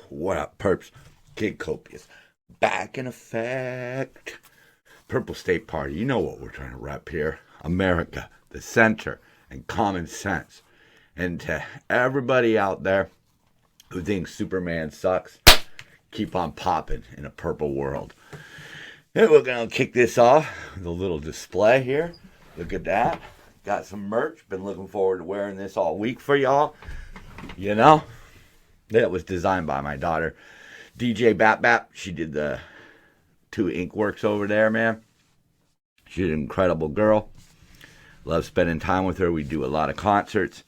What up, perps? Kid Copious. Back in effect. Purple State Party. You know what we're trying to rep here. America, the center, and common sense. And to everybody out there who thinks Superman sucks, keep on popping in a purple world. And we're going to kick this off with a little display here. Look at that. Got some merch. Been looking forward to wearing this all week for y'all. You know, that was designed by my daughter, DJ Bap Bap. She did the 2 ink works over there, man. She's an incredible girl. Love spending time with her. We do a lot of concerts.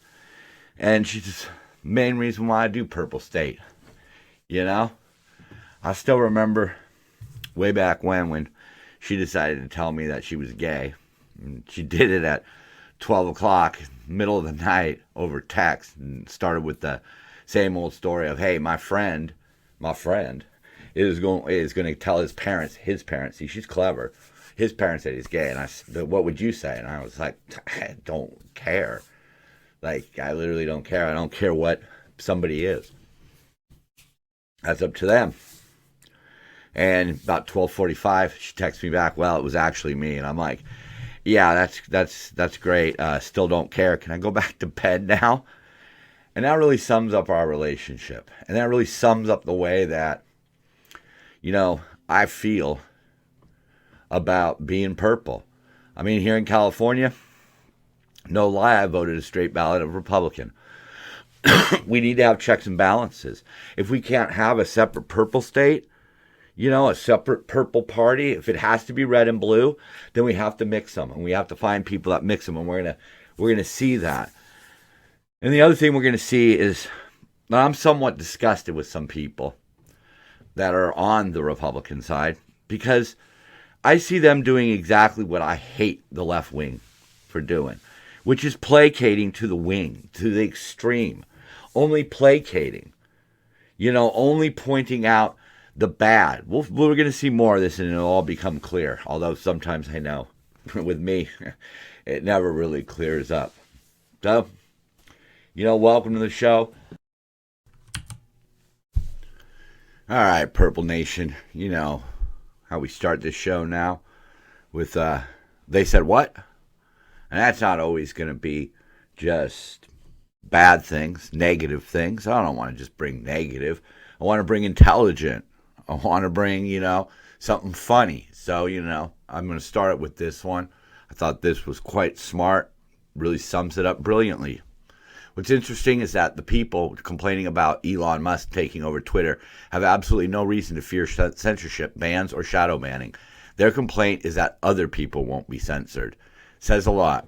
And she's the main reason why I do Purple State. You know? I still remember way back when she decided to tell me that she was gay. And she did it at 12 o'clock, middle of the night, over text, and started with the same old story of, hey, my friend is going to tell his parents, see, she's clever, his parents said he's gay, and I said, what would you say? And I was like, I don't care. Like, I literally don't care. I don't care what somebody is. That's up to them. And about 12:45, she texts me back, well, it was actually me. And I'm like, yeah, that's great. Still don't care. Can I go back to bed now? And that really sums up our relationship. And that really sums up the way that, you know, I feel about being purple. I mean, here in California, no lie, I voted a straight ballot of Republican. We need to have checks and balances. If we can't have a separate purple state, you know, a separate purple party, if it has to be red and blue, then we have to mix them, and we have to find people that mix them, and we're gonna see that. And the other thing we're gonna see is, I'm somewhat disgusted with some people that are on the Republican side, because I see them doing exactly what I hate the left wing for doing, which is placating to the wing, to the extreme, only placating, you know, only pointing out the bad. We're going to see more of this, and it'll all become clear. Although sometimes I know, with me, it never really clears up. So, you know, welcome to the show. All right, Purple Nation. You know how we start this show now with, they said what? And that's not always going to be just bad things, negative things. I don't want to just bring negative. I want to bring intelligent. I want to bring, you know, something funny. So, you know, I'm going to start it with this one. I thought this was quite smart. Really sums it up brilliantly. What's interesting is that the people complaining about Elon Musk taking over Twitter have absolutely no reason to fear censorship, bans, or shadow banning. Their complaint is that other people won't be censored. Says a lot.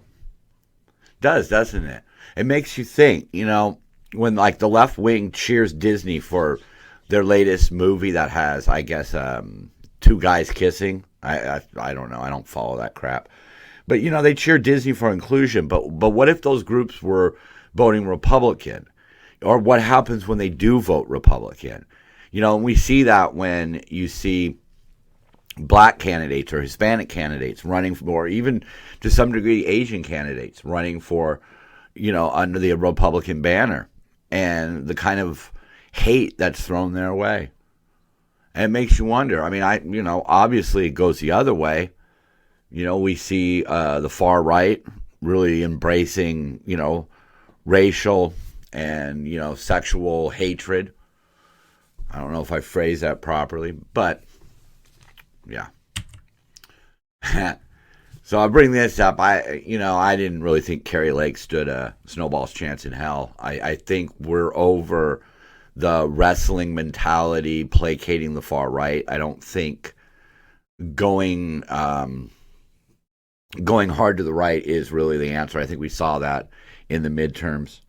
Does, doesn't it? It makes you think, you know, when like the left wing cheers Disney for their latest movie that has, I guess, 2 guys kissing. I don't know. I don't follow that crap. But, you know, they cheer Disney for inclusion. But what if those groups were voting Republican? Or what happens when they do vote Republican? You know, and we see that when you see black candidates or Hispanic candidates running for, or even to some degree Asian candidates running for, you know, under the Republican banner, and the kind of hate that's thrown their way. And it makes you wonder. I mean, you know, obviously it goes the other way. You know, we see the far right really embracing, you know, racial and, you know, sexual hatred. I don't know if I phrased that properly, but yeah. So I bring this up. I didn't really think Carrie Lake stood a snowball's chance in hell. I think we're over the wrestling mentality, placating the far right. I don't think going hard to the right is really the answer. I think we saw that in the midterms.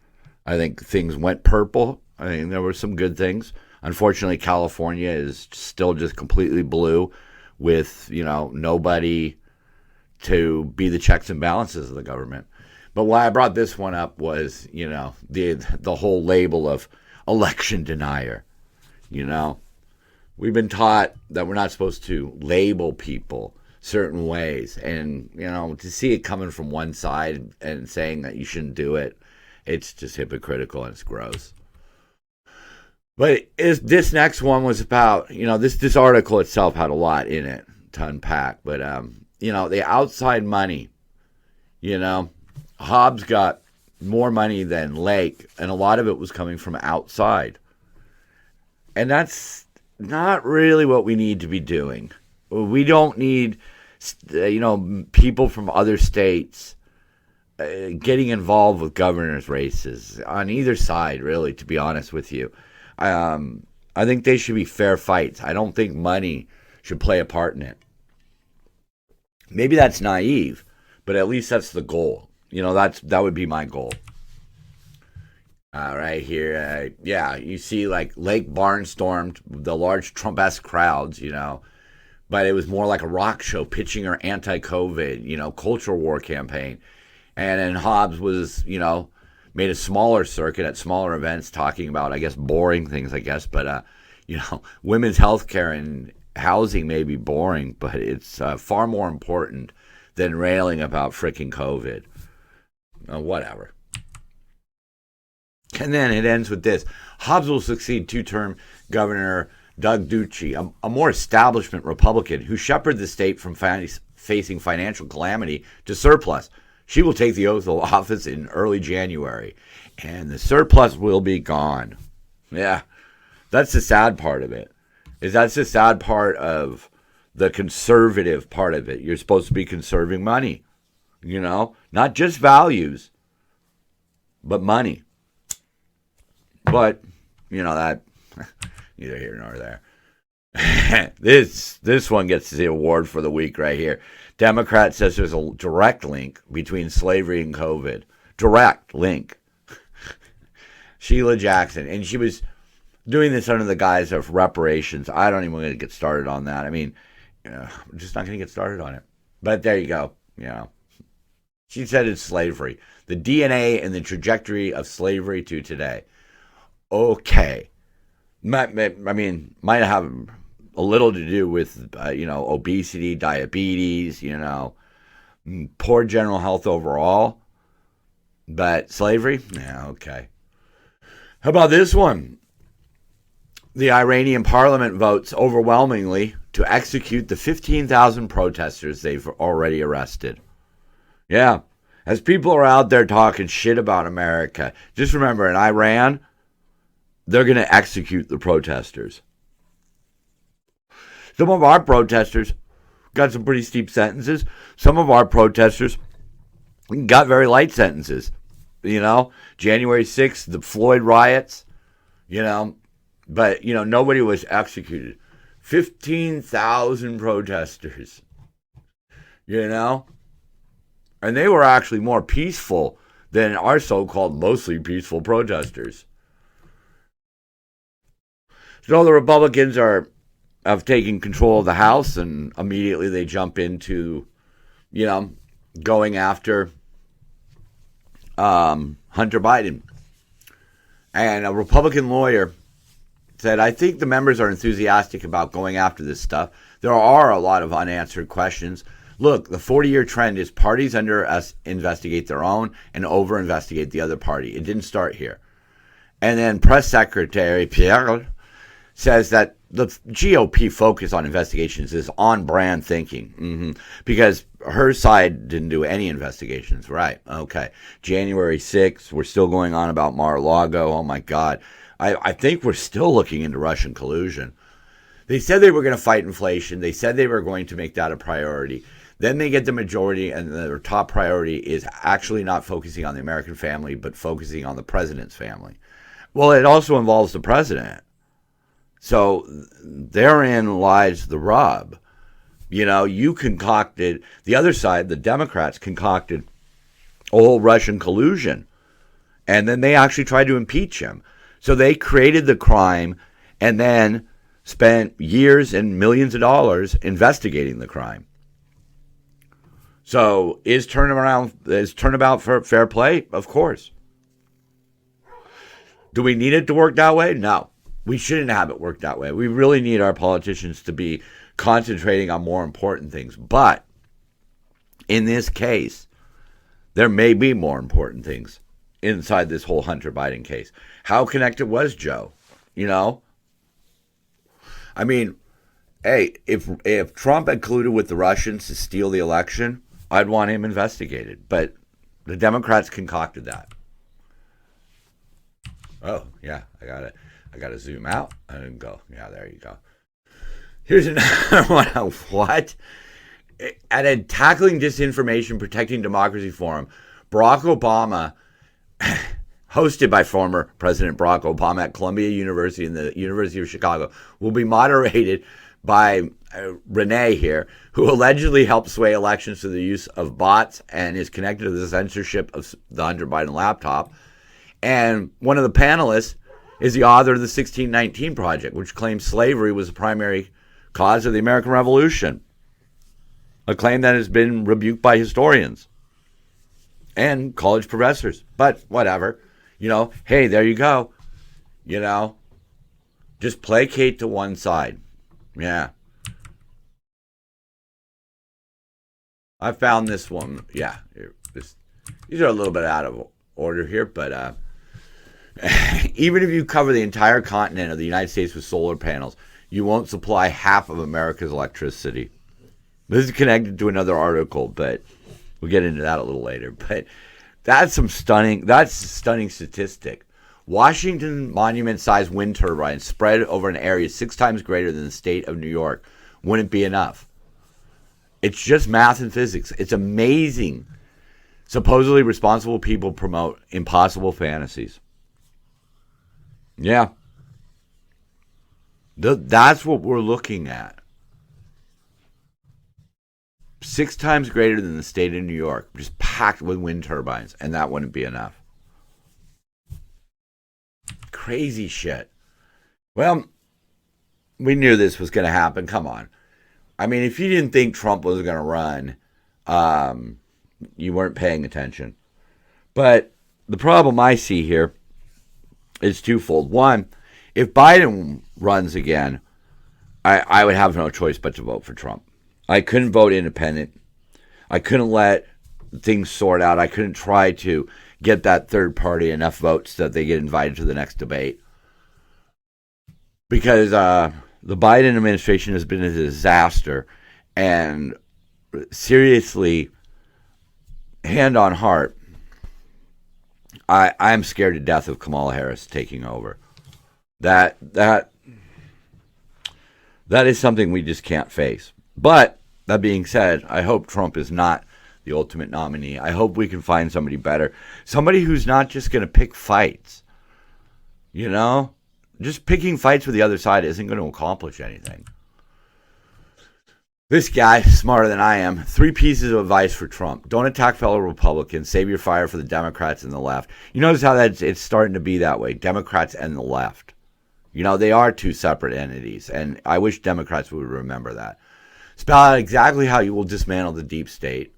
I think things went purple. I mean, there were some good things. Unfortunately, California is still just completely blue with, you know, nobody to be the checks and balances of the government. But why I brought this one up was, you know, the whole label of election denier. You know, we've been taught that we're not supposed to label people certain ways, and, you know, to see it coming from one side and saying that you shouldn't do it, it's just hypocritical and it's gross. But this next one was about, this article itself had a lot in it to unpack. But, the outside money, Hobbs got more money than Lake, and a lot of it was coming from outside. And that's not really what we need to be doing. We don't need, people from other states getting involved with governors' races on either side, really, to be honest with you. I think they should be fair fights. I don't think money should play a part in it. Maybe that's naive, but at least that's the goal. That would be my goal. Right here, you see like Lake barnstormed the large Trump-esque crowds, but it was more like a rock show pitching her anti-COVID, culture war campaign. And then Hobbs was, made a smaller circuit at smaller events talking about, I guess, boring things, but, women's health care and housing may be boring, but it's far more important than railing about freaking COVID. Whatever. And then it ends with this. Hobbs will succeed two-term Governor Doug Ducey, a more establishment Republican who shepherded the state from facing financial calamity to surplus. She will take the oath of office in early January, and the surplus will be gone. Yeah, that's the sad part of it. That's the sad part of the conservative part of it. You're supposed to be conserving money, not just values, but money. But, that neither here nor there. This one gets the award for the week right here. Democrat says there's a direct link between slavery and COVID. Direct link. Sheila Jackson. And she was doing this under the guise of reparations. I don't even want to get started on that. I mean, I'm just not going to get started on it. But there you go. She said it's slavery. The DNA and the trajectory of slavery to today. Okay. Might have a little to do with, obesity, diabetes, poor general health overall. But slavery? Yeah, okay. How about this one? The Iranian parliament votes overwhelmingly to execute the 15,000 protesters they've already arrested. Yeah. As people are out there talking shit about America, just remember, in Iran, they're going to execute the protesters. Some of our protesters got some pretty steep sentences. Some of our protesters got very light sentences. January 6th, the Floyd riots, but, nobody was executed. 15,000 protesters, and they were actually more peaceful than our so-called mostly peaceful protesters. So the Republicans have taken control of the House, and immediately they jump into, going after Hunter Biden. And a Republican lawyer said, I think the members are enthusiastic about going after this stuff. There are a lot of unanswered questions. Look, the 40-year trend is parties under us investigate their own and over-investigate the other party. It didn't start here. And then Press Secretary Pierre says that the GOP focus on investigations is on-brand thinking. Because her side didn't do any investigations. Right. Okay. January 6th, we're still going on about Mar-a-Lago. Oh, my God. I think we're still looking into Russian collusion. They said they were going to fight inflation. They said they were going to make that a priority. Then they get the majority, and their top priority is actually not focusing on the American family, but focusing on the president's family. Well, it also involves the president. So therein lies the rub. You concocted, the other side, the Democrats concocted a whole Russian collusion. And then they actually tried to impeach him. So they created the crime and then spent years and millions of dollars investigating the crime. So is turnabout for fair play? Of course. Do we need it to work that way? No. We shouldn't have it work that way. We really need our politicians to be concentrating on more important things. But in this case, there may be more important things inside this whole Hunter Biden case. How connected was Joe? You know, I mean, hey, if Trump had colluded with the Russians to steal the election, I'd want him investigated. But the Democrats concocted that. Oh yeah, I gotta zoom out and go. Yeah, there you go. Here's another one. What? At a Tackling Disinformation, Protecting Democracy forum, Barack Obama, hosted by former President Barack Obama at Columbia University and the University of Chicago, will be moderated by Renee here, who allegedly helped sway elections through the use of bots and is connected to the censorship of the Hunter Biden laptop. And one of the panelists is the author of the 1619 Project, which claims slavery was the primary cause of the American Revolution. A claim that has been rebuked by historians and college professors. But whatever. Hey, there you go. Just placate to one side. Yeah. I found this one. Yeah. These are a little bit out of order here, but even if you cover the entire continent of the United States with solar panels, you won't supply half of America's electricity. This is connected to another article, but we'll get into that a little later. But that's a stunning statistic. Washington monument-sized wind turbines spread over an area 6 times greater than the state of New York wouldn't be enough. It's just math and physics. It's amazing. Supposedly responsible people promote impossible fantasies. Yeah. That's what we're looking at. 6 times greater than the state of New York, just packed with wind turbines, and that wouldn't be enough. Crazy shit. Well, we knew this was going to happen. Come on. I mean, if you didn't think Trump was going to run, you weren't paying attention. But the problem I see here is twofold. One, if Biden runs again, I would have no choice but to vote for Trump. I couldn't vote independent. I couldn't let things sort out. I couldn't try to get that third party enough votes that they get invited to the next debate. Because the Biden administration has been a disaster. And seriously, hand on heart, I'm scared to death of Kamala Harris taking over. That is something we just can't face. But that being said, I hope Trump is not the ultimate nominee. I hope we can find somebody better. Somebody who's not just going to pick fights. Just picking fights with the other side isn't going to accomplish anything. This guy, smarter than I am, 3 pieces of advice for Trump. Don't attack fellow Republicans. Save your fire for the Democrats and the left. You notice how it's starting to be that way. Democrats and the left. They are 2 separate entities. And I wish Democrats would remember that. Spell out exactly how you will dismantle the deep state.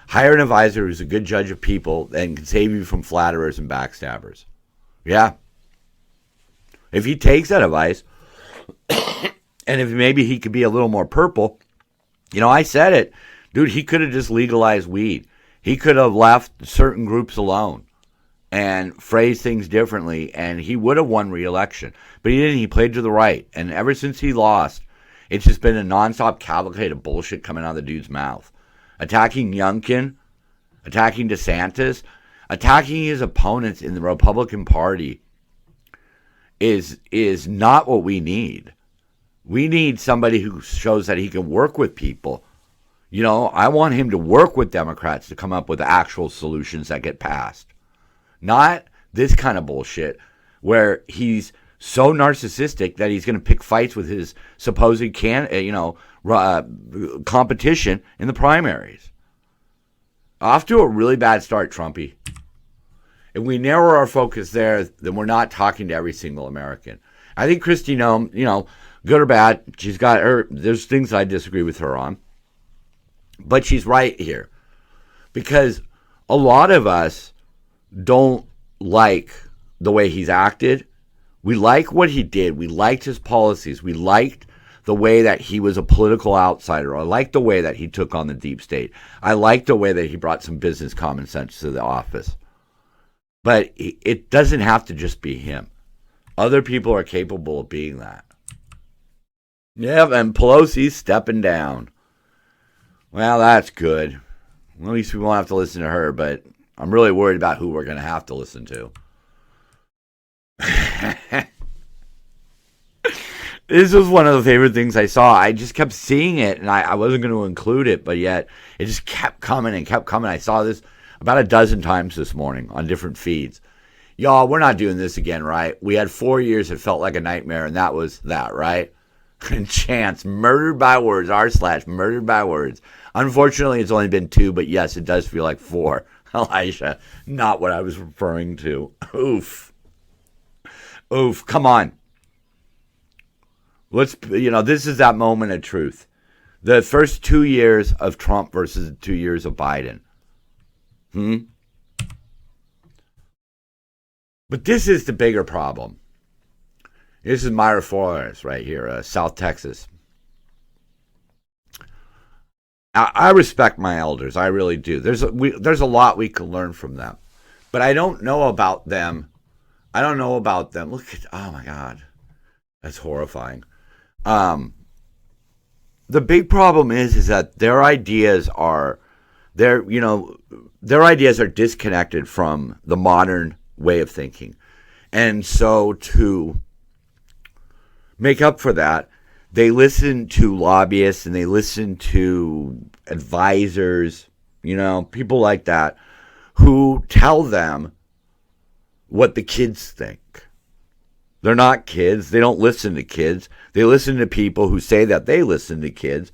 Hire an advisor who's a good judge of people and can save you from flatterers and backstabbers. Yeah. If he takes that advice, and if maybe he could be a little more purple, I said it. Dude, he could have just legalized weed. He could have left certain groups alone and phrased things differently, and he would have won re-election. But he didn't. He played to the right. And ever since he lost, it's just been a nonstop cavalcade of bullshit coming out of the dude's mouth. Attacking Youngkin, attacking DeSantis, attacking his opponents in the Republican Party is not what we need. We need somebody who shows that he can work with people. I want him to work with Democrats to come up with actual solutions that get passed. Not this kind of bullshit where he's so narcissistic that he's going to pick fights with his supposed competition in the primaries. Off to a really bad start, Trumpy. If we narrow our focus there, then we're not talking to every single American. I think Kristi Noem, good or bad, she's got her. There's things I disagree with her on, but she's right here because a lot of us don't like the way he's acted. We like what he did. We liked his policies. We liked the way that he was a political outsider. I liked the way that he took on the deep state. I liked the way that he brought some business common sense to the office. But it doesn't have to just be him. Other people are capable of being that. Yeah, and Pelosi's stepping down. Well, that's good. Well, at least we won't have to listen to her, but I'm really worried about who we're going to have to listen to. This was one of the favorite things I saw. I just kept seeing it, and I wasn't going to include it, but yet it just kept coming and kept coming. I saw this about a dozen times this morning on different feeds. Y'all, we're not doing this again, right? We had 4 years that felt like a nightmare, and that was that, right? And Chance, murdered by words, r/murdered by words. Unfortunately, it's only been 2, but yes, it does feel like 4. Elisha, not what I was referring to. Oof. Oof, come on. This is that moment of truth. The first 2 years of Trump versus the 2 years of Biden. But this is the bigger problem. This is Myra Flores right here, South Texas. I respect my elders. I really do. There's a lot we can learn from them. But I don't know about them. Look at, oh my God. That's horrifying. The big problem is that their ideas are disconnected from the modern way of thinking. And so to make up for that, they listen to lobbyists and they listen to advisors, people like that, who tell them what the kids think. They're not kids. They don't listen to kids. They listen to people who say that they listen to kids.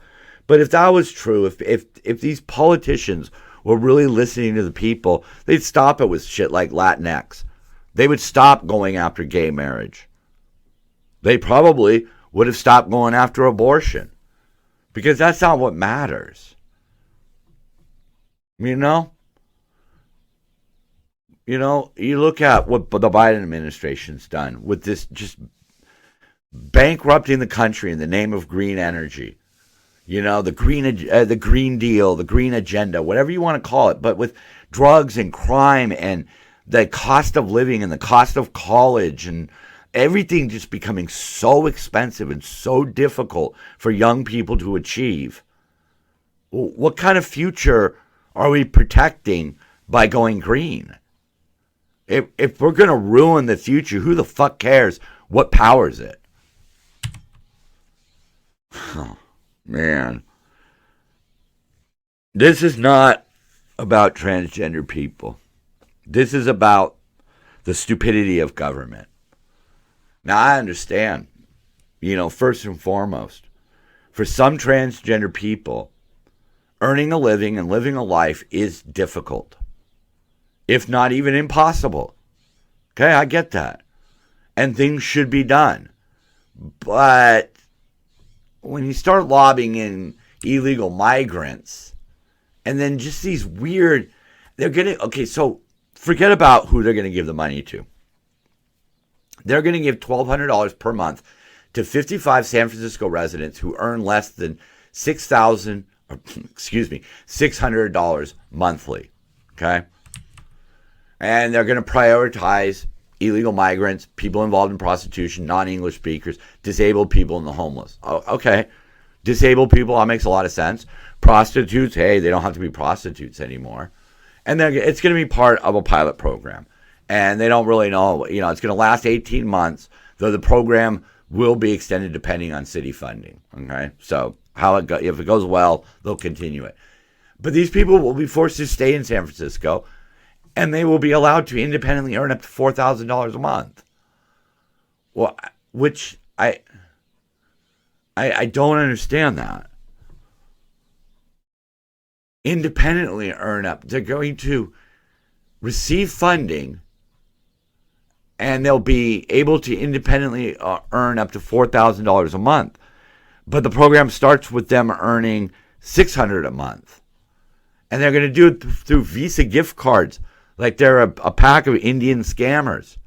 But if that was true, if these politicians were really listening to the people, they'd stop it with shit like Latinx. They would stop going after gay marriage. They probably would have stopped going after abortion. Because that's not what matters. You look at what the Biden administration's done with this, just bankrupting the country in the name of green energy. The Green Deal, the green agenda, whatever you want to call it, but with drugs and crime and the cost of living and the cost of college and everything just becoming so expensive and so difficult for young people to achieve. What kind of future are we protecting by going green? If we're going to ruin the future, who the fuck cares what powers it? Oh, man. This is not about transgender people. This is about the stupidity of government. Now, I understand, first and foremost, for some transgender people, earning a living and living a life is difficult, if not even impossible. Okay, I get that. And things should be done. But when you start lobbying in illegal migrants, and then just these weird, so forget about who they're going to give the money to. They're going to give $1,200 per month to 55 San Francisco residents who earn less than $600 monthly. Okay? And they're going to prioritize illegal migrants, people involved in prostitution, non-English speakers, disabled people, and the homeless. Oh, okay. Disabled people, that makes a lot of sense. Prostitutes, hey, they don't have to be prostitutes anymore. And then it's going to be part of a pilot program. And they don't really know, it's going to last 18 months, though the program will be extended depending on city funding. Okay? So if it goes well, they'll continue it. But these people will be forced to stay in San Francisco, and they will be allowed to independently earn up to $4,000 a month. Well, which I don't understand that. Independently earn up. They're going to receive funding, and they'll be able to independently earn up to $4,000 a month. But the program starts with them earning $600 a month. And they're going to do it through Visa gift cards, like they're a pack of Indian scammers.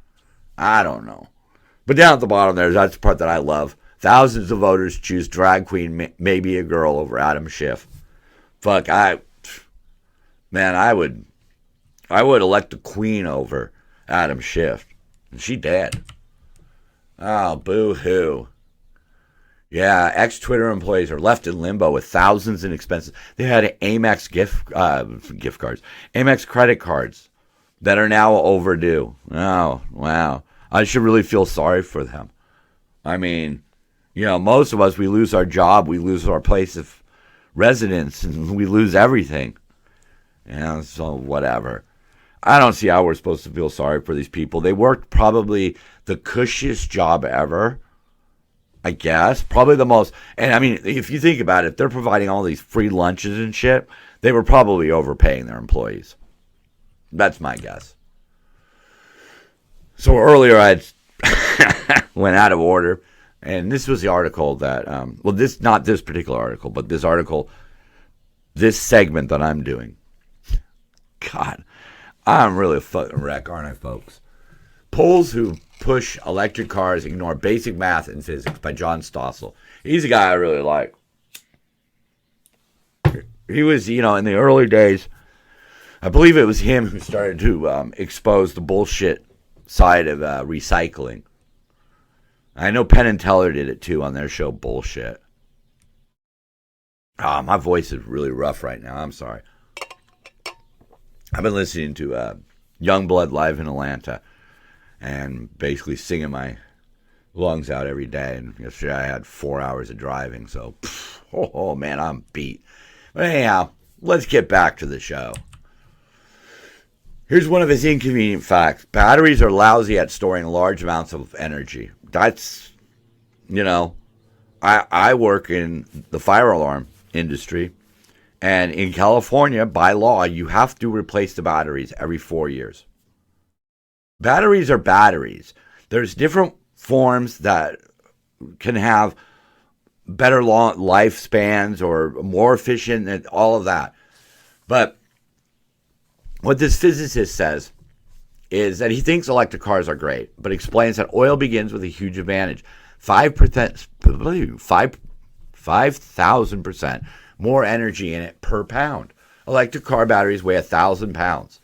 I don't know. But down at the bottom there, that's the part that I love. Thousands of voters choose drag queen, maybe a girl, over Adam Schiff. Fuck, I would elect the queen over Adam Schiff. She dead. Oh, boo-hoo. Yeah, ex-Twitter employees are left in limbo with thousands in expenses. They had Amex gift cards, Amex credit cards that are now overdue. Oh, wow. I should really feel sorry for them. I mean, most of us, we lose our job, we lose our place of residence, and we lose everything. So whatever. I don't see how we're supposed to feel sorry for these people. They worked probably the cushiest job ever, I guess. Probably the most. And I mean, if you think about it, if they're providing all these free lunches and shit, they were probably overpaying their employees. That's my guess. So earlier I went out of order. And this was the article that, not this particular article, but this article, this segment that I'm doing. God, I'm really a fucking wreck, aren't I, folks? Polls who push electric cars ignore basic math and physics by John Stossel. He's a guy I really like. He was, in the early days, I believe it was him who started to expose the bullshit side of recycling. I know Penn and Teller did it too on their show Bullshit. My voice is really rough right now. I'm sorry. I've been listening to Youngblood live in Atlanta and basically singing my lungs out every day. And yesterday I had 4 hours of driving, so man, I'm beat. But anyhow, let's get back to the show. Here's one of his inconvenient facts. Batteries are lousy at storing large amounts of energy. That's, I work in the fire alarm industry. And in California, by law, you have to replace the batteries every 4 years. Batteries are batteries. There's different forms that can have better long lifespans or more efficient and all of that. But what this physicist says is that he thinks electric cars are great, but explains that oil begins with a huge advantage. 5,000% more energy in it per pound. Electric car batteries weigh 1,000 pounds.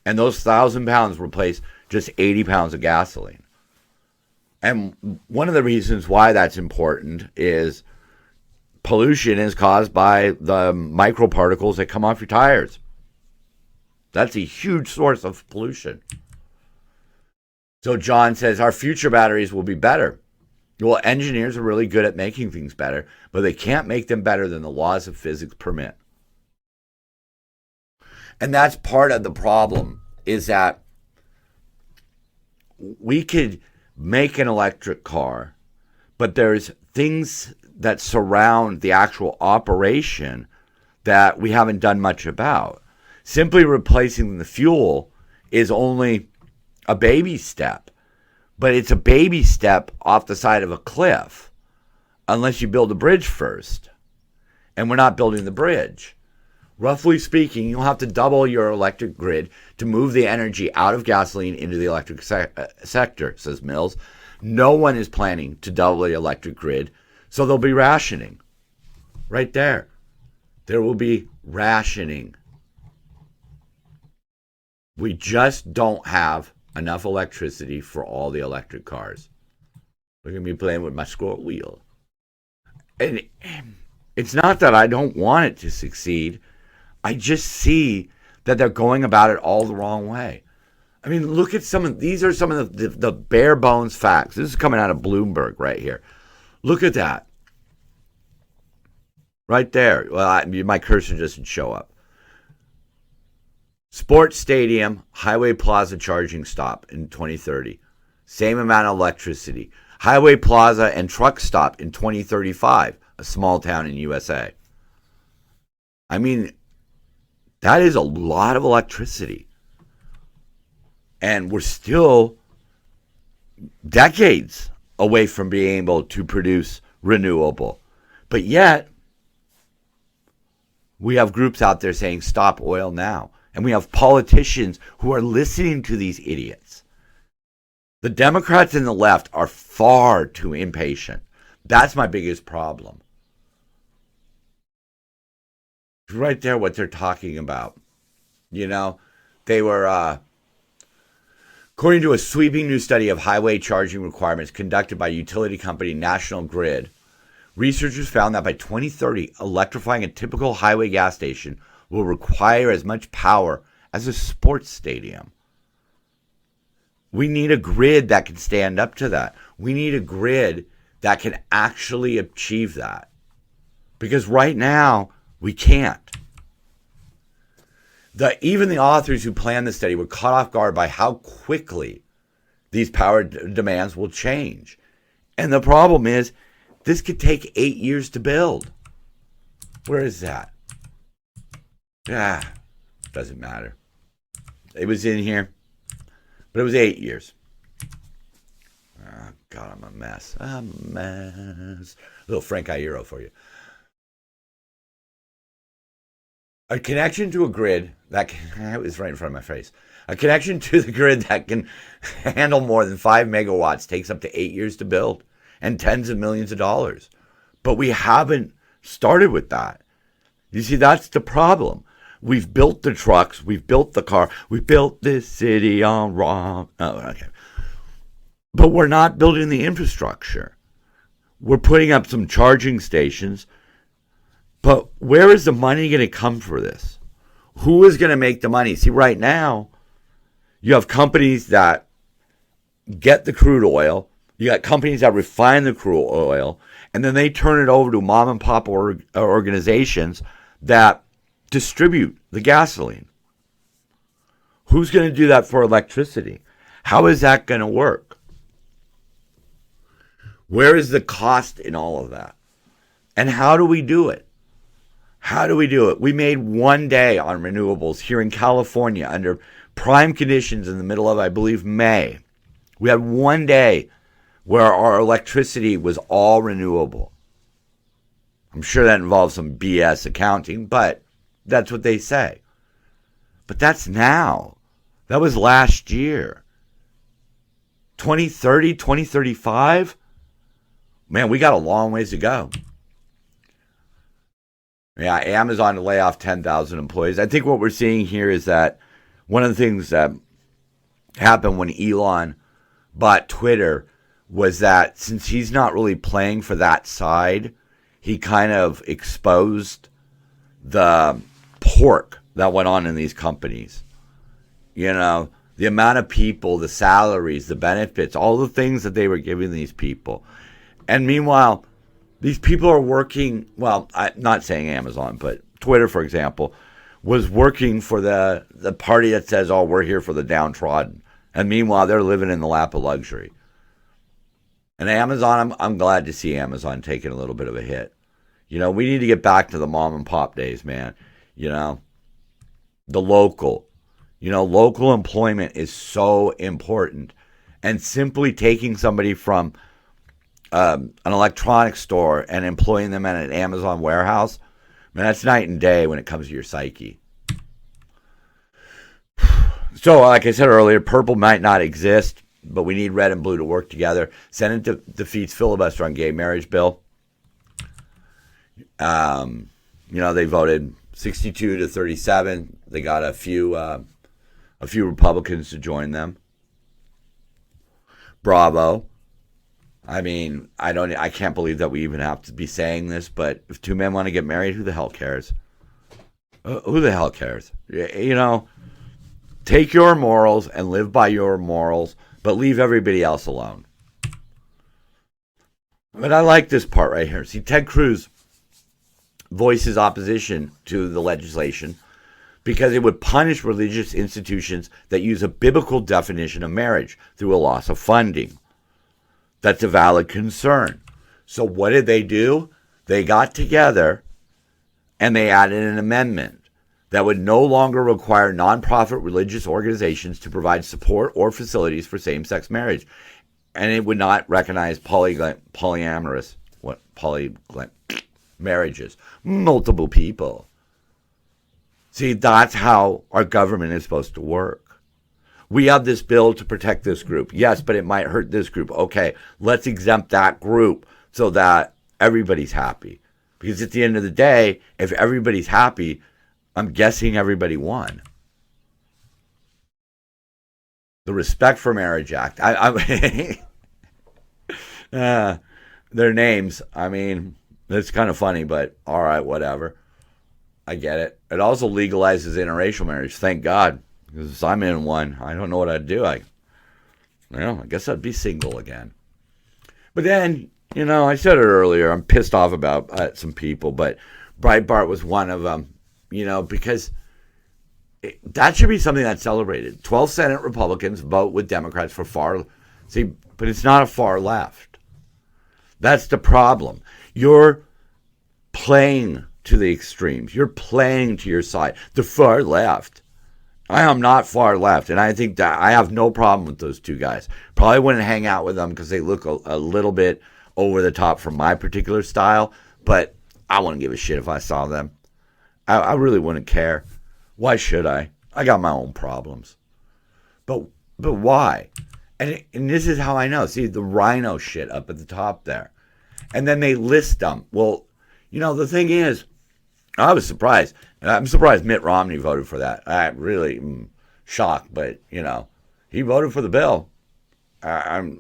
And those 1,000 pounds replace just 80 pounds of gasoline. And one of the reasons why that's important is pollution is caused by the microparticles that come off your tires. That's a huge source of pollution. So John says our future batteries will be better. Well, engineers are really good at making things better, but they can't make them better than the laws of physics permit. And that's part of the problem, is that we could make an electric car, but there's things that surround the actual operation that we haven't done much about. Simply replacing the fuel is only a baby step, but it's a baby step off the side of a cliff unless you build a bridge first. And we're not building the bridge. Roughly speaking, you'll have to double your electric grid to move the energy out of gasoline into the electric sector, says Mills. No one is planning to double the electric grid, so there'll be rationing. Right there. There will be rationing. We just don't have enough electricity for all the electric cars. Look at me playing with my scroll wheel. And it's not that I don't want it to succeed. I just see that they're going about it all the wrong way. I mean, look at these are some of the bare bones facts. This is coming out of Bloomberg right here. Look at that. Right there. Well, my cursor doesn't show up. Sports stadium, highway plaza charging stop in 2030. Same amount of electricity. Highway plaza and truck stop in 2035. A small town in USA. I mean, that is a lot of electricity. And we're still decades away from being able to produce renewable. But yet, we have groups out there saying stop oil now. And we have politicians who are listening to these idiots. The Democrats and the left are far too impatient. That's my biggest problem. Right there, what they're talking about. They were According to a sweeping new study of highway charging requirements conducted by utility company National Grid, researchers found that by 2030, electrifying a typical highway gas station will require as much power as a sports stadium. We need a grid that can stand up to that. We need a grid that can actually achieve that. Because right now, we can't. Even the authors who planned the study were caught off guard by how quickly these power demands will change. And the problem is, this could take 8 years to build. Where is that? Doesn't matter. It was in here, but it was 8 years. Oh, God, I'm a mess. I'm a mess. Little Frank Iero for you. A connection to a grid that can, it was right in front of my face. A connection to the grid that can handle more than 5 megawatts takes up to 8 years to build and tens of millions of dollars. But we haven't started with that. You see, that's the problem. We've built the trucks. We've built the car. We built this city on wrong. Oh, okay. But we're not building the infrastructure. We're putting up some charging stations. But where is the money going to come for this? Who is going to make the money? See, right now, you have companies that get the crude oil. You got companies that refine the crude oil. And then they turn it over to mom and pop organizations that distribute the gasoline. Who's going to do that for electricity? How is that going to work? Where is the cost in all of that? And how do we do it? How do we do it? We made one day on renewables here in California under prime conditions in the middle of, I believe, May. We had one day where our electricity was all renewable. I'm sure that involves some BS accounting, but that's what they say. But that's now. That was last year. 2030, 2035? Man, we got a long ways to go. Yeah, Amazon to lay off 10,000 employees. I think what we're seeing here is that one of the things that happened when Elon bought Twitter was that since he's not really playing for that side, he kind of exposed the pork that went on in these companies. You know, the amount of people, the salaries, the benefits, all the things that they were giving these people. And meanwhile, these people are working, well, I'm not saying Amazon, but Twitter, for example, was working for the party that says, oh, we're here for the downtrodden. And meanwhile, they're living in the lap of luxury. And Amazon, I'm glad to see Amazon taking a little bit of a hit. You know, we need to get back to the mom and pop days, man. You know, the local. You know, local employment is so important. And simply taking somebody from an electronics store and employing them at an Amazon warehouse, man, that's night and day when it comes to your psyche. So, like I said earlier, purple might not exist, but we need red and blue to work together. Senate defeats filibuster on gay marriage bill. You know, they voted 62 to 37. They got a few Republicans to join them. Bravo. I mean, I can't believe that we even have to be saying this, but if two men want to get married, who the hell cares? Who the hell cares? You know, take your morals and live by your morals, but leave everybody else alone. But I like this part right here. See, Ted Cruz voices opposition to the legislation because it would punish religious institutions that use a biblical definition of marriage through a loss of funding. That's a valid concern. So what did they do? They got together and they added an amendment that would no longer require nonprofit religious organizations to provide support or facilities for same-sex marriage. And it would not recognize polyamorous marriages. Multiple people. See, that's how our government is supposed to work. We have this bill to protect this group. Yes, but it might hurt this group. Okay, let's exempt that group so that everybody's happy. Because at the end of the day, if everybody's happy, I'm guessing everybody won. The Respect for Marriage Act. Their names, I mean, it's kind of funny, but all right, whatever. I get it. It also legalizes interracial marriage. Thank God, because if I'm in one, I don't know what I'd do. I guess I'd be single again. But then, I said it earlier. I'm pissed off about some people, but Breitbart was one of them. Because that should be something that's celebrated. 12 Senate Republicans vote with Democrats for far. See, but it's not a far left. That's the problem. You're playing to the extremes. You're playing to your side. The far left. I am not far left, and I think that I have no problem with those two guys. Probably wouldn't hang out with them because they look a little bit over the top for my particular style, but I wouldn't give a shit if I saw them. I really wouldn't care. Why should I? I got my own problems. But why? And this is how I know. See, the rhino shit up at the top there. And then they list them. Well, the thing is, I was surprised. And I'm surprised Mitt Romney voted for that. I really am shocked, but, he voted for the bill. But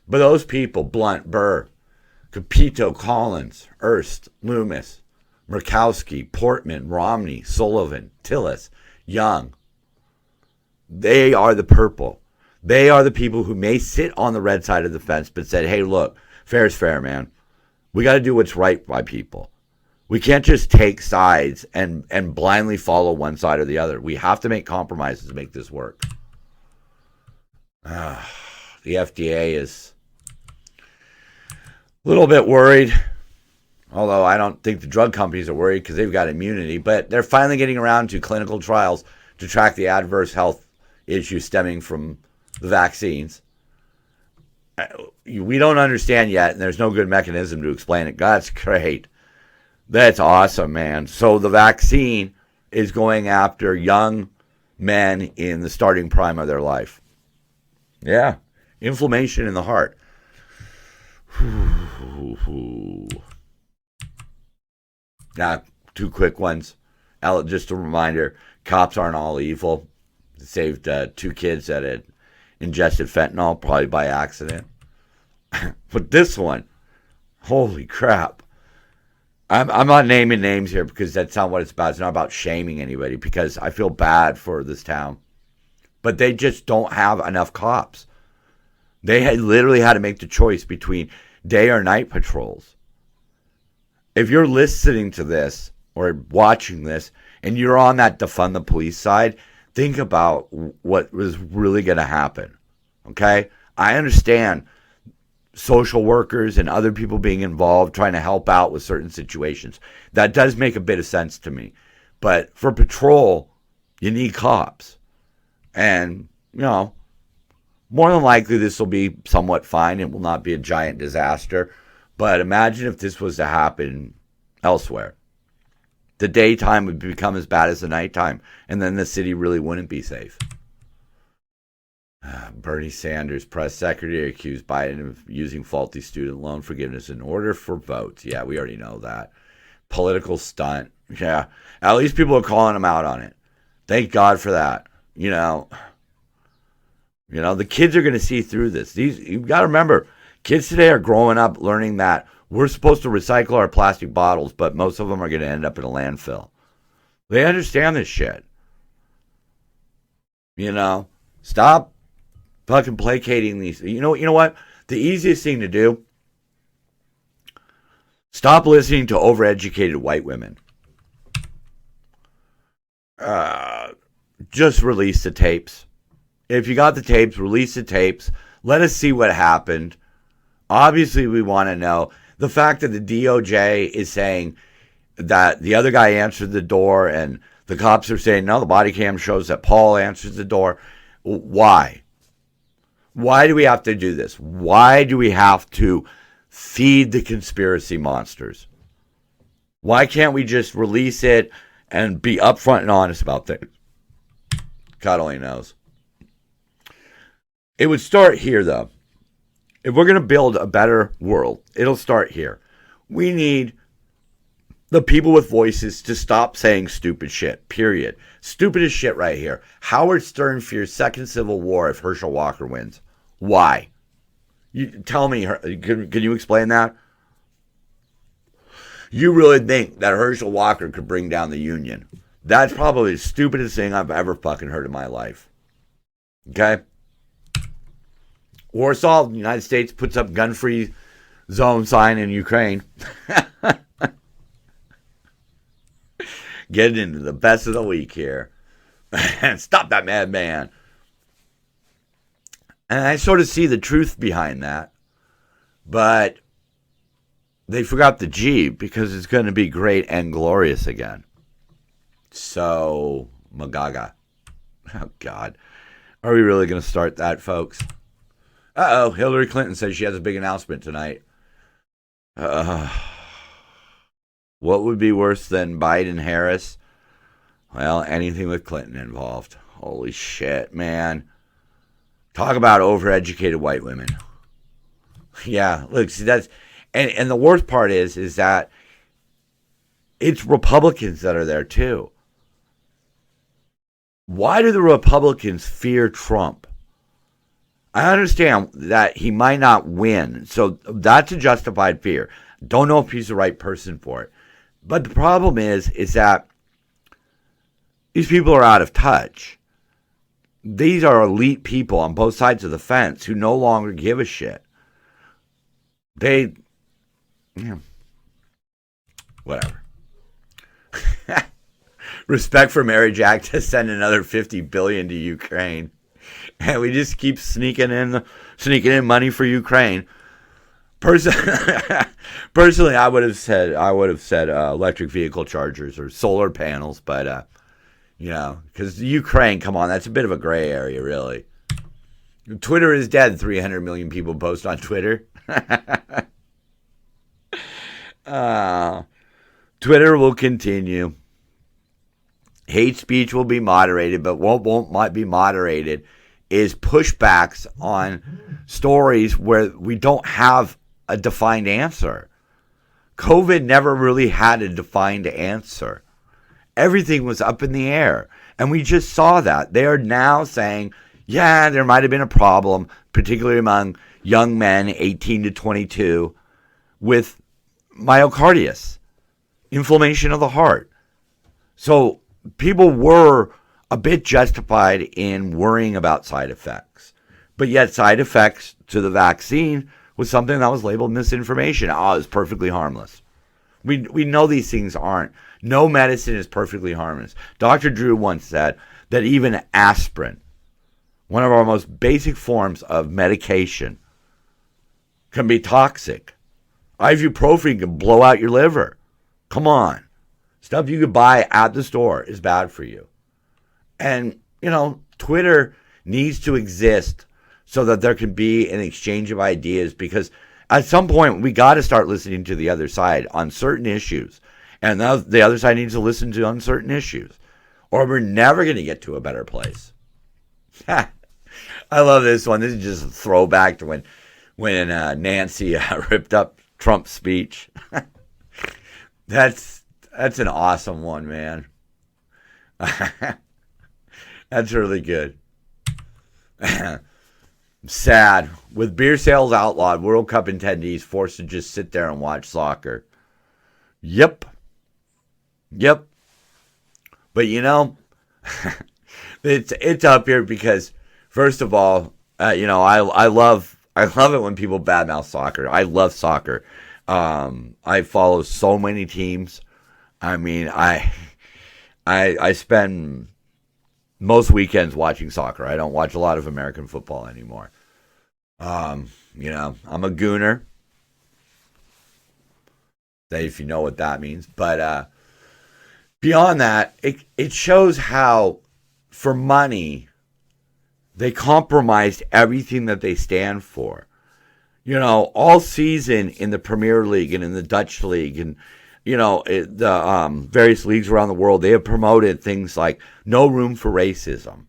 those people, Blunt, Burr, Capito, Collins, Ernst, Loomis, Murkowski, Portman, Romney, Sullivan, Tillis, Young, they are the purple. They are the people who may sit on the red side of the fence, but said, hey, look, fair is fair, man. We got to do what's right by people. We can't just take sides and blindly follow one side or the other. We have to make compromises to make this work. The FDA is a little bit worried, although I don't think the drug companies are worried because they've got immunity. But they're finally getting around to clinical trials to track the adverse health issues stemming from the vaccines. We don't understand yet, and there's no good mechanism to explain it. That's great. That's awesome, man. So the vaccine is going after young men in the starting prime of their life. Yeah. Inflammation in the heart. Now, two quick ones. Just a reminder, cops aren't all evil. They saved two kids that had ingested fentanyl, probably by accident. But this one, holy crap. I'm not naming names here because that's not what it's about. It's not about shaming anybody because I feel bad for this town. But they just don't have enough cops. They had literally had to make the choice between day or night patrols. If you're listening to this or watching this and you're on that defund the police side, think about what was really going to happen. Okay? I understand social workers and other people being involved trying to help out with certain situations. That does make a bit of sense to me. But for patrol, you need cops. And, more than likely this will be somewhat fine. It will not be a giant disaster. But imagine if this was to happen elsewhere. The daytime would become as bad as the nighttime. And then the city really wouldn't be safe. Bernie Sanders, press secretary, accused Biden of using faulty student loan forgiveness in order for votes. Yeah, we already know that. Political stunt. Yeah, at least people are calling him out on it. Thank God for that. The kids are going to see through this. You've got to remember, kids today are growing up learning that we're supposed to recycle our plastic bottles, but most of them are going to end up in a landfill. They understand this shit. Stop fucking placating these. You know what? The easiest thing to do, stop listening to overeducated white women. Just release the tapes. If you got the tapes, release the tapes. Let us see what happened. Obviously, we want to know. The fact that the DOJ is saying that the other guy answered the door and the cops are saying, no, the body cam shows that Paul answers the door. Why? Why do we have to do this? Why do we have to feed the conspiracy monsters? Why can't we just release it and be upfront and honest about things? God only knows. It would start here, though. If we're going to build a better world, it'll start here. We need the people with voices to stop saying stupid shit, period. Stupidest shit right here. Howard Stern fears second civil war if Herschel Walker wins. Why? You tell me, can you explain that? You really think that Herschel Walker could bring down the Union? That's probably the stupidest thing I've ever fucking heard in my life. Okay? Warsaw, the United States puts up gun-free zone sign in Ukraine. Getting into the best of the week here. Stop that madman. And I sort of see the truth behind that. But they forgot the G because it's going to be great and glorious again. So, Magaga. Oh, God. Are we really going to start that, folks? Uh-oh. Hillary Clinton says she has a big announcement tonight. What would be worse than Biden-Harris? Well, anything with Clinton involved. Holy shit, man. Talk about overeducated white women. Yeah, look, see, that's... And the worst part is that it's Republicans that are there, too. Why do the Republicans fear Trump? I understand that he might not win, so that's a justified fear. Don't know if he's the right person for it. But the problem is that these people are out of touch. These are elite people on both sides of the fence who no longer give a shit. Whatever. Respect for Mary Jack to send another $50 billion to Ukraine. And we just keep sneaking in money for Ukraine. Personally, I would have said electric vehicle chargers or solar panels, but because Ukraine, come on, that's a bit of a gray area, really. Twitter is dead. 300 million people post on Twitter. Twitter will continue. Hate speech will be moderated, but what might be moderated is pushbacks on stories where we don't have a defined answer. COVID never really had a defined answer. Everything was up in the air. And we just saw that. They are now saying, yeah, there might have been a problem, particularly among young men 18 to 22, with myocarditis, inflammation of the heart. So people were a bit justified in worrying about side effects. But yet side effects to the vaccine was something that was labeled misinformation. Oh, it's perfectly harmless. We know these things aren't. No medicine is perfectly harmless. Dr. Drew once said that even aspirin, one of our most basic forms of medication, can be toxic. Ibuprofen can blow out your liver. Come on. Stuff you could buy at the store is bad for you. And, Twitter needs to exist so that there can be an exchange of ideas, because at some point we got to start listening to the other side on certain issues. And the other side needs to listen to uncertain issues, or we're never going to get to a better place. I love this one. This is just a throwback to when Nancy ripped up Trump's speech. That's an awesome one, man. That's really good. Sad. With beer sales outlawed, World Cup attendees forced to just sit there and watch soccer. Yep. But it's up here because, first of all, I love it when people badmouth soccer. I love soccer. I follow so many teams. I mean, I spend most weekends watching soccer. I don't watch a lot of American football anymore. I'm a gooner. Say if you know what that means. But beyond that, it shows how, for money, they compromised everything that they stand for. All season in the Premier League and in the Dutch League and, the various leagues around the world, they have promoted things like no room for racism.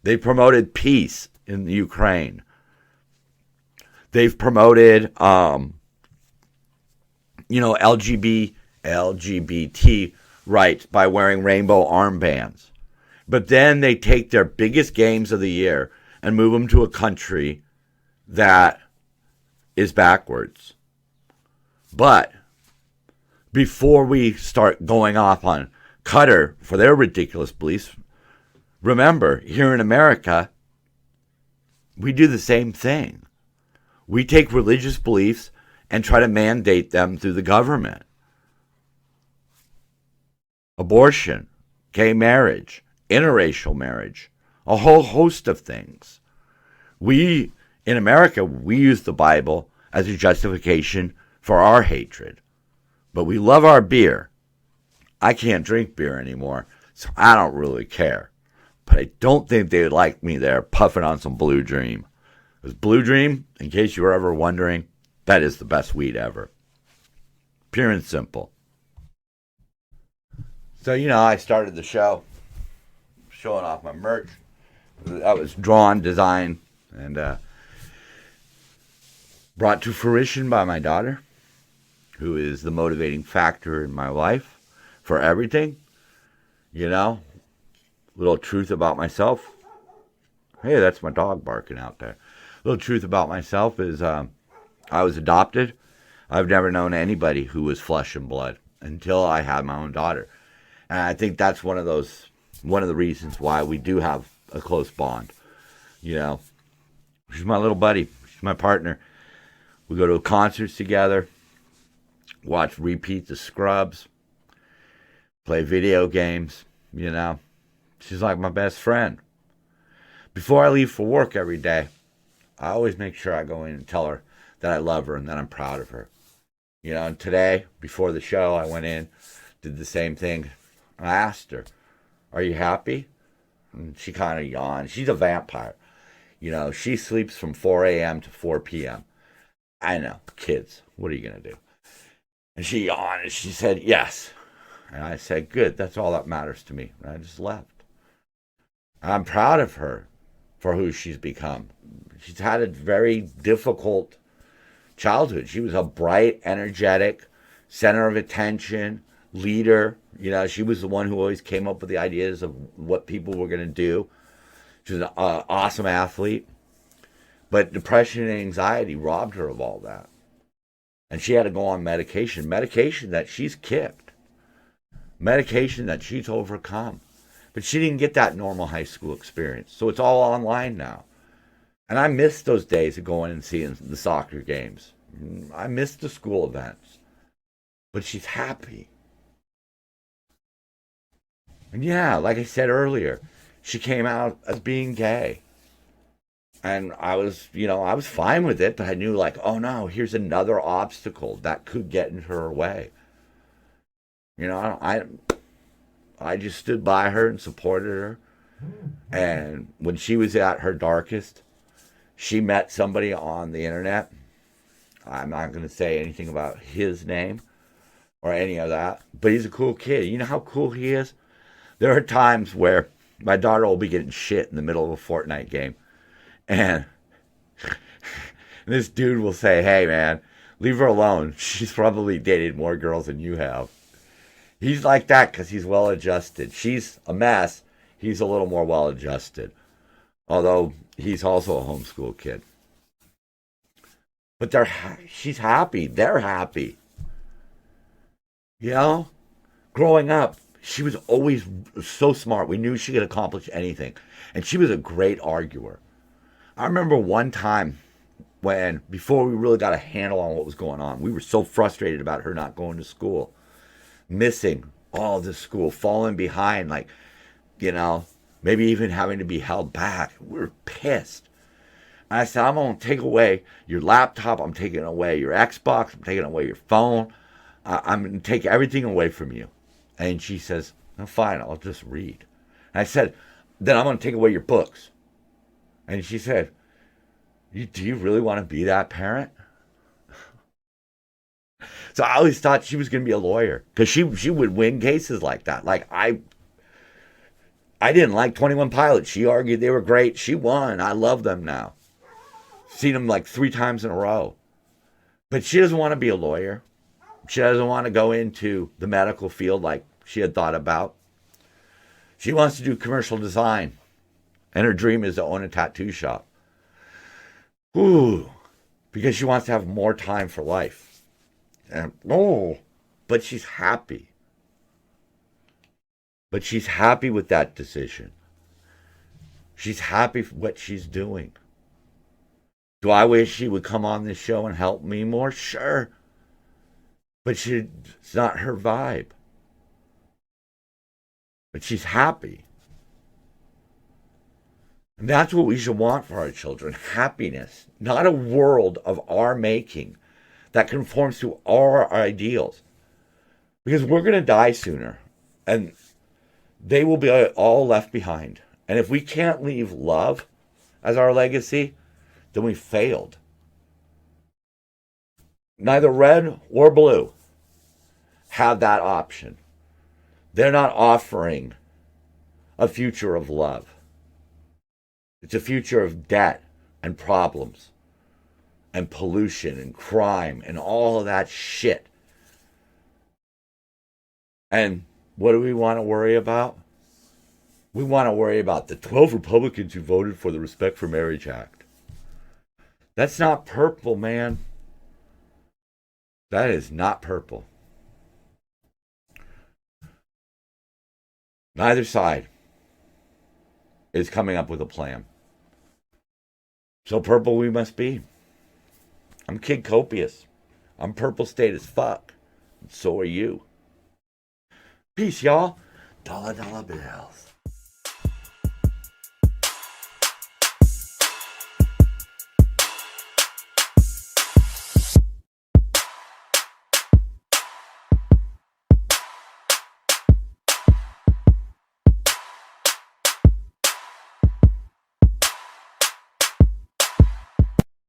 They promoted peace in the Ukraine. They've promoted, LGBT LGBT rights by wearing rainbow armbands. But then they take their biggest games of the year and move them to a country that is backwards. But before we start going off on Qatar for their ridiculous beliefs, remember, here in America, we do the same thing. We take religious beliefs and try to mandate them through the government. Abortion, gay marriage, interracial marriage, a whole host of things. In America, we use the Bible as a justification for our hatred. But we love our beer. I can't drink beer anymore, so I don't really care. But I don't think they'd like me there puffing on some Blue Dream. Because Blue Dream, in case you were ever wondering, that is the best weed ever. Pure and simple. So, I started the show showing off my merch. That was drawn, designed, and brought to fruition by my daughter, who is the motivating factor in my life for everything. Little truth about myself. Hey, that's my dog barking out there. Little truth about myself is I was adopted. I've never known anybody who was flesh and blood until I had my own daughter. And I think that's one of the reasons why we do have a close bond. She's my little buddy. She's my partner. We go to concerts together, watch repeats of Scrubs, play video games, She's like my best friend. Before I leave for work every day, I always make sure I go in and tell her that I love her and that I'm proud of her. And today, before the show, I went in, did the same thing. I asked her, "Are you happy?" And she kind of yawned. She's a vampire. She sleeps from 4 a.m. to 4 p.m. I know, kids, what are you going to do? And she yawned and she said, "Yes." And I said, "Good, that's all that matters to me." And I just left. I'm proud of her for who she's become. She's had a very difficult childhood. She was a bright, energetic, center of attention, leader. She was the one who always came up with the ideas of what people were going to do. She was an awesome athlete. But depression and anxiety robbed her of all that. And she had to go on medication that she's kicked, medication that she's overcome. But she didn't get that normal high school experience. So it's all online now. And I miss those days of going and seeing the soccer games. I miss the school events. But she's happy. And yeah, like I said earlier, she came out as being gay. And I was fine with it, but I knew oh no, here's another obstacle that could get in her way. I just stood by her and supported her. And when she was at her darkest, she met somebody on the internet. I'm not going to say anything about his name or any of that, but he's a cool kid. You know how cool he is? There are times where my daughter will be getting shit in the middle of a Fortnite game. And this dude will say, "Hey, man, leave her alone. She's probably dated more girls than you have." He's like that because he's well-adjusted. She's a mess. He's a little more well-adjusted. Although he's also a homeschool kid. But she's happy. They're happy. Growing up, she was always so smart. We knew she could accomplish anything. And she was a great arguer. I remember one time before we really got a handle on what was going on, we were so frustrated about her not going to school, missing all this school, falling behind, maybe even having to be held back. We were pissed. And I said, "I'm going to take away your laptop. I'm taking away your Xbox. I'm taking away your phone. I'm going to take everything away from you." And she says, "No, fine, I'll just read." And I said, "Then I'm going to take away your books." And she said, "Do you really want to be that parent?" So I always thought she was going to be a lawyer because she would win cases like that. I didn't like 21 Pilots. She argued they were great. She won. I love them now. Seen them 3 times in a row. But she doesn't want to be a lawyer. She doesn't want to go into the medical field like she had thought about. She wants to do commercial design. And her dream is to own a tattoo shop. Ooh, because she wants to have more time for life. And, but she's happy. But she's happy with that decision. She's happy with what she's doing. Do I wish she would come on this show and help me more? Sure. But it's not her vibe. But she's happy. And that's what we should want for our children. Happiness. Not a world of our making that conforms to our ideals. Because we're going to die sooner. And they will be all left behind. And if we can't leave love as our legacy, then we failed. Neither red or blue have that option. They're not offering a future of love. It's a future of debt and problems and pollution and crime and all of that shit. And what do we want to worry about? We want to worry about the 12 Republicans who voted for the Respect for Marriage Act. That's not purple, man. That is not purple. Neither side is coming up with a plan. So purple we must be. I'm Kid Copious. I'm purple state as fuck. And so are you. Peace, y'all. Dollar bills.